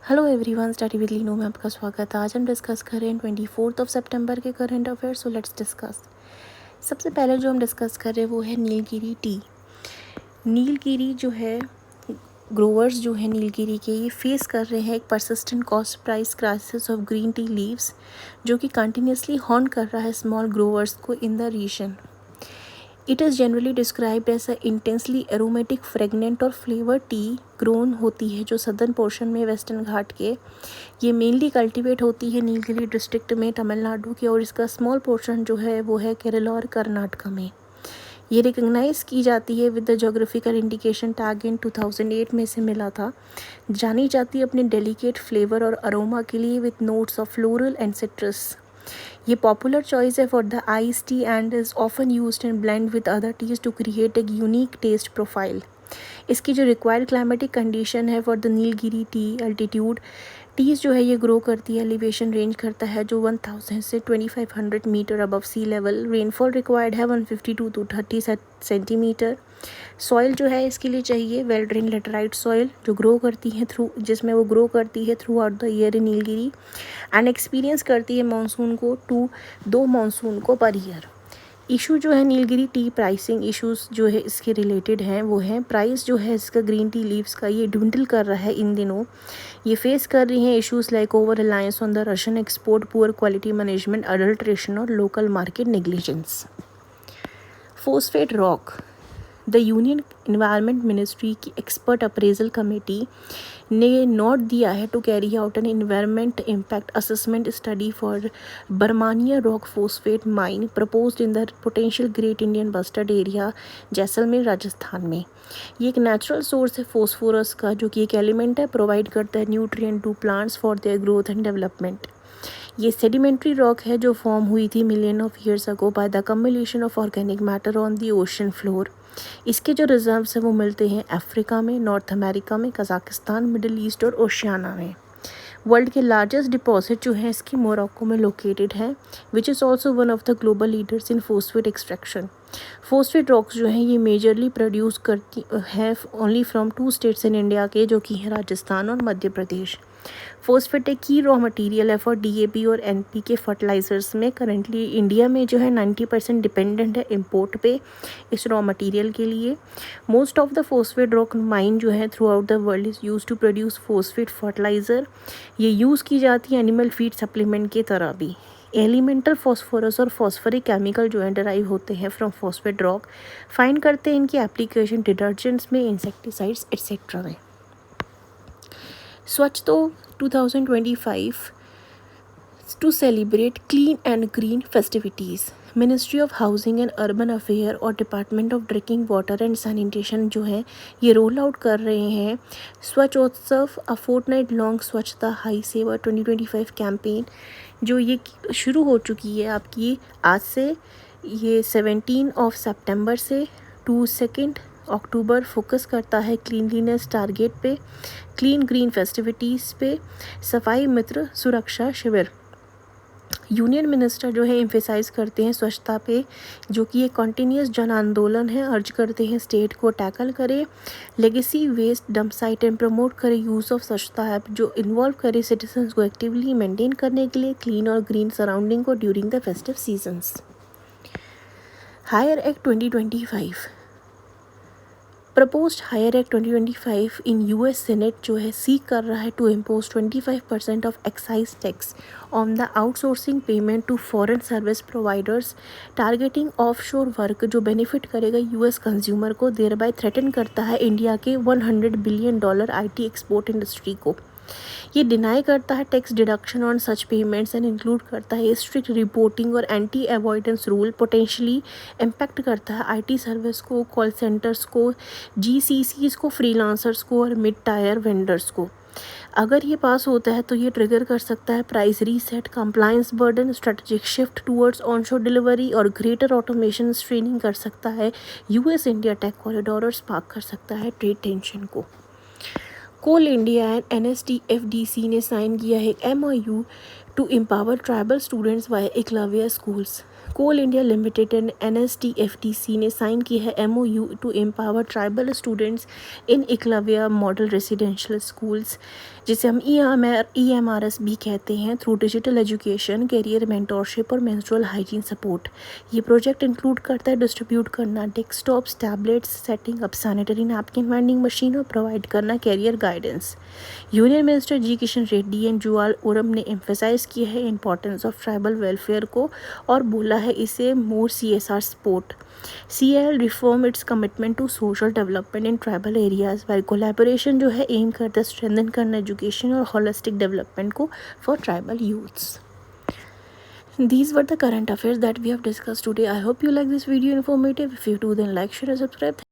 Hello everyone, study with लीनो में आपका स्वागत है। आज हम डिस्कस करें 24 सितंबर के current affairs. So let's discuss. सबसे पहले जो हम डिस्कस कर रहे हैं वो है नीलगिरी टी। नीलगिरी जो है, ग्रोवर्स जो है नीलगिरी के, ये फेस कर रहे हैं एक persistent cost price crisis of green tea leaves, जो कि कंटिन्यूसली हॉन्ट कर रहा है स्मॉल ग्रोवर्स को in the region. It is generally described as a intensely aromatic, fragrant और फ्लेवर टी ग्रोन होती है जो सदर्न पोर्शन में वेस्टर्न घाट के। ये मेनली कल्टीवेट होती है नीलगिरी डिस्ट्रिक्ट में तमिलनाडु के, और इसका स्मॉल पोर्शन जो है वो है केरला और कर्नाटका में। ये रिकग्नाइज की जाती है with the geographical indication tag in 2008 में से मिला था। जानी जाती है अपने डेलिकेट फ्लेवर और अरोमा के लिए with notes of floral and citrus. ये पॉपुलर चॉइस है for the ice tea and is often used in blend with other teas to create एक यूनिक टेस्ट प्रोफाइल। इसकी जो रिक्वायर्ड क्लाइमेटिक कंडीशन है for the Nilgiri tea, altitude teas जो है ये grow करती है, एलिवेशन रेंज करता है जो 1000 से 2500 metre above sea level. Rainfall required है 152 to 30 सेंटीमीटर। सॉइल जो है इसके लिए चाहिए वेल ड्रेन लेटराइट सॉइल जो ग्रो करती है जिसमें वो ग्रो करती है throughout the year in Nilgiri, and experience करती है मानसून को 2 मानसून को पर ईयर। इशू जो है नीलगिरी टी प्राइसिंग इश्यूज जो है इसके रिलेटेड हैं वो है प्राइस जो है इसका ग्रीन टी लीव्स का ये ड्विंडल कर रहा है इन दिनों। ये फेस कर रही हैं issues like over reliance on the Russian export, poor quality management, adulteration और local market negligence. Phosphate rock. The union environment ministry की एक्सपर्ट अप्रेजल कमेटी ने नोट दिया है to carry out an environment impact assessment study for Birmania rock phosphate mine proposed in the potential great Indian bustard area, Jaisalmer, Rajasthan में। ये एक natural source है phosphorus का, जो कि एक एलिमेंट है, प्रोवाइड करता है nutrient to plants for their growth and development. ये सेडिमेंट्री रॉक है जो फॉर्म हुई थी million of years ago by the combination of organic matter on the ocean floor. इसके जो रिजर्व्स हैं वो मिलते हैं अफ्रीका में, नॉर्थ अमेरिका में, कजाकिस्तान, मिडिल ईस्ट और ओशियाना में। वर्ल्ड के लार्जेस्ट डिपॉजिट जो है इसकी मोरक्को में लोकेटेड है, which is also one of the global leaders in phosphate extraction. Phosphate rocks जो हैं ये मेजरली प्रोड्यूस करती है only from 2 states in India के, जो कि हैं राजस्थान और मध्य प्रदेश। फोस्फेट एक की रॉ मटेरियल है फॉर डीएपी और एनपीके फर्टिलाइजर्स में। करंटली इंडिया में जो है 90% डिपेंडेंट है इंपोर्ट पे इस रॉ मटेरियल के लिए। Most of the phosphate rock mine जो है throughout the world is use to produce phosphate fertilizer. ये यूज़ की जाती है एनिमल फीड सप्लीमेंट की तरह भी। एलिमेंटल फॉस्फोरस और फॉस्फरिक केमिकल जो है डराइव होते हैं फ्रॉम फोस्फेट रॉक। फाइंड करते हैं इनकी एप्लीकेशन डिटर्जेंट्स में, इंसेक्टिसाइड्स एट्सेट्रा में। स्वच्छ तो 2025 to celebrate clean and green festivities. Ministry of housing and urban affair और department of drinking water and sanitation जो है ये रोल आउट कर रहे हैं Swachhotsav, a fortnight long Swachhata Hi Seva 2025 campaign, जो ये शुरू हो चुकी है आपकी आज से। ये 17 सितंबर से 2 अक्टूबर फोकस करता है क्लीनलीनेस टारगेट पे, क्लीन ग्रीन फेस्टिविटीज़ पे, सफाई मित्र सुरक्षा शिविर। यूनियन मिनिस्टर जो है एम्फेसाइज करते हैं स्वच्छता पे, जो कि एक कॉन्टीन्यूस जन आंदोलन है। अर्ज करते हैं स्टेट को टैकल करे legacy waste dump site and promote करे यूज़ ऑफ स्वच्छता ऐप, जो इन्वॉल्व करे सिटीजन्स को एक्टिवली मेंटेन करने के लिए क्लीन और ग्रीन सराउंडिंग को during the festive seasons. Hire act 2025 proposed hire act 2025 in US senate जो है सीक कर रहा है to impose 25% of excise tax on the outsourcing payment to foreign service providers, targeting offshore work, जो benefit करेगा US consumer को, there bye threaten करता है इंडिया के $100 बिलियन आईटी एक्सपोर्ट इंडस्ट्री को। ये डिनाई करता है tax deduction on such payments and include करता है स्ट्रिक्ट रिपोर्टिंग और anti avoidance rule. Potentially impact करता है आईटी सर्विस को, कॉल सेंटर्स को, जीसीसीज को, फ्रीलांसर्स को और मिड टायर वेंडर्स को। अगर ये पास होता है तो ये ट्रिगर कर सकता है price reset, compliance burden, strategic shift towards onshore delivery और ग्रेटर ऑटोमेशन स्ट्रेनिंग कर सकता है यूएस इंडिया टेक कॉरिडोर और स्पार्क कर सकता है ट्रेड टेंशन को। कोल इंडिया एंड NSTFDC ने साइन किया है MOU to empower tribal students via Eklavya schools. Coal India Limited and NSTFTC ने साइन की है MOU to empower tribal students in Eklavya model residential schools, जिसे हम EMRS भी कहते हैं, through digital education, career mentorship और मेंस्ट्रुअल हाइजीन सपोर्ट। ये प्रोजेक्ट इंक्लूड करता है डिस्ट्रीब्यूट करना desktops, tablets, setting up sanitary napkin vending machine और प्रोवाइड करना career guidance. Union minister G Kishan Reddy and Jual Oram ने एम्फेसाइज किया है इंपॉर्टेंस ऑफ ट्राइबल वेलफेयर को और बोला है इसे more CSR support. CIL reform its commitment to social development in tribal areas, while collaboration जो है एम करता है स्ट्रेंथन करना एजुकेशन और होलिस्टिक डेवलपमेंट को for tribal youths. These were the current affairs that we have discussed today. I hope you like this video informative. If you do, then like, share and subscribe.